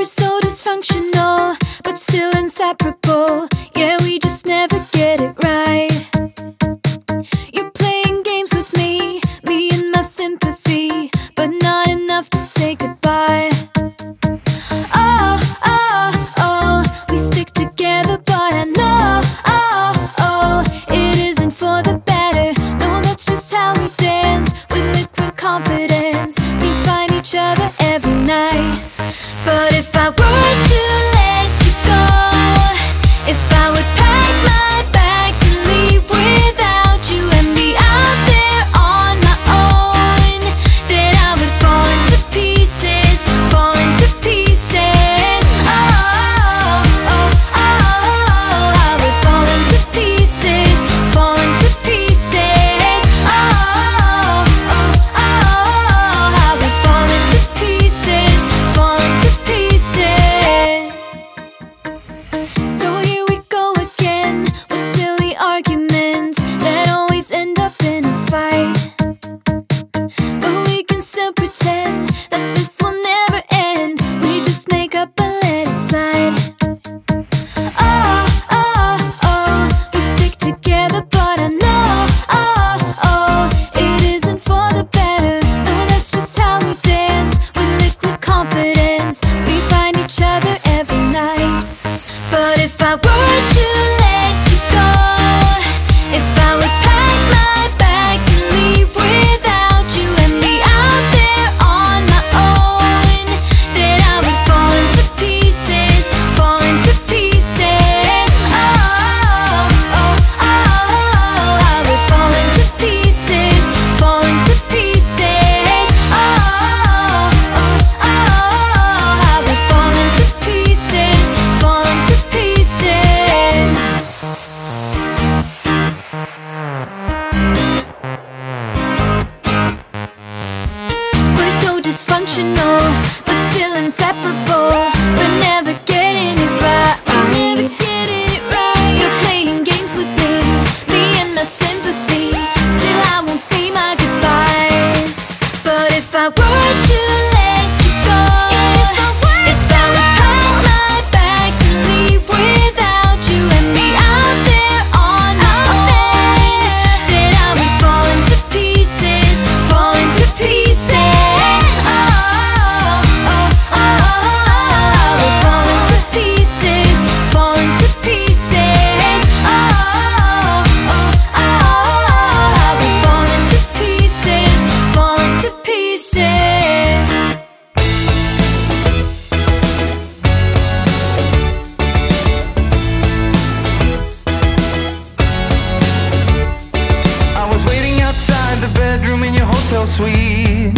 so dysfunctional, but still inseparable. Yeah, we just never get it right. You're playing games with me and my sympathy, but not enough to say goodbye. Oh, oh, oh, we stick together, but I know, oh, oh, it isn't for the better. No, that's just how we dance, with liquid confidence. We find each other every night. But if I were to let you go, if I would pack my bags and leave without you and be out there on my own, then I would fall into pieces, fall into pieces. Oh, oh, oh, I would fall into pieces, fall into pieces. Oh, oh, oh, I would fall into pieces, fall into pieces. So here we go again, with silly arguments that always end up in a fight. But we can still pretend that this will never end. We just make up and let it slide. Oh, oh, oh, we stick together, but I know, oh, oh, it isn't for the better. No, that's just how we dance, with liquid confidence. We find each other every night. But if I were to let you go, if I would pack my bags and leave without you and be out there on my own, then I would fall into pieces, fall into pieces. Oh, oh, oh, I would fall into pieces, fall into pieces. Oh, oh, oh, I would fall into pieces, fall into pieces. We're so dysfunctional, but still inseparable. We're never getting it right. We're never getting it right. You're playing games with me and my sympathy. Still, I won't say my goodbyes. But if I were to let you go, if I would pack my bags and leave without you and be out there on my own, then I would fall into pieces, fall into pieces. Oh, oh, oh, I would fall into pieces, fall into pieces. Oh, oh, oh, I would fall into pieces, fall into pieces. I was waiting outside the bedroom in your hotel suite.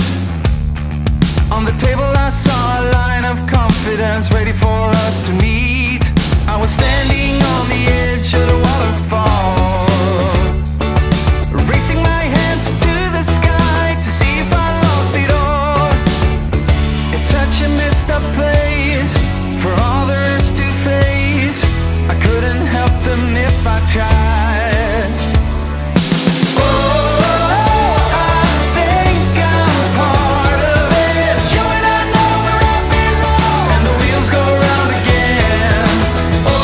On the table I saw a line of confidence ready for us to meet. I was standing on the edge of the waterfall, raising my hands up to the sky to see if I lost it all. It's such a messed up place for all the hurts to face. I couldn't help them if I tried. Oh, I think I'm part of it. You and I know where I belong, and the wheels go round again. Oh,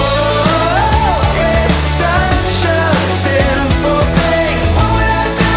it's such a simple thing. What would I do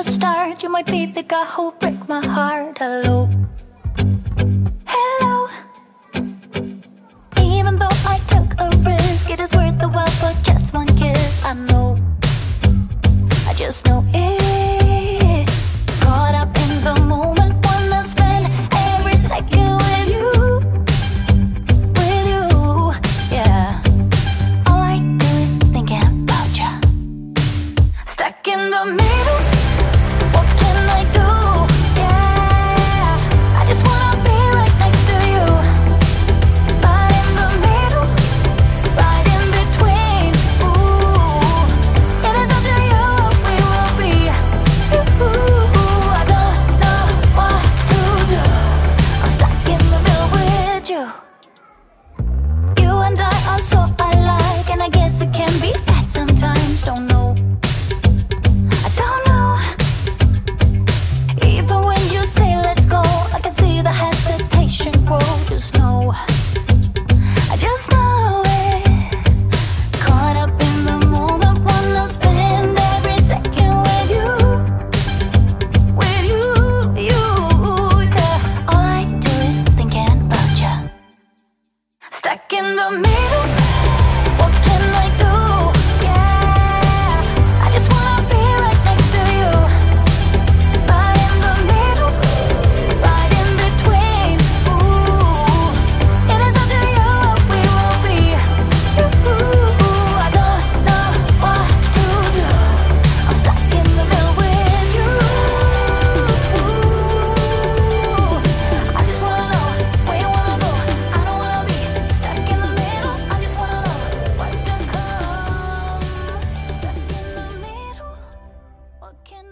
the start. You might be the guy who'll break my heart. Hello, hello. Even though I took a risk, it is worth the while for just one kiss. I know, I just know it. Caught up in the moment, wanna spend every second with you, yeah. All I do is thinking about you. Stuck in the middle, what can I do? Yeah, I just wanna be right next to you. Right in the middle, right in between. Ooh, it is up to you what we will be. Ooh, I don't know what to do. I'm stuck in the middle with you. You and I are so alike, and I guess it can be bad sometimes. Don't know, I don't know. Even when you say let's go, I can see the hesitation grow. Just know, I just know it. Caught up in the moment, wanna spend every second with you, yeah. All I do is thinking about you. Stuck in the middle, what can I do? Yeah, I just wanna be right next to you. Right in the middle, right in between. Ooh, it is up to you what we will be. Ooh, I don't know what to do. I'm stuck in the middle with you. I just wanna know where you wanna go. I don't wanna be stuck in the middle. I just wanna know what's to come. Stuck in the middle, what can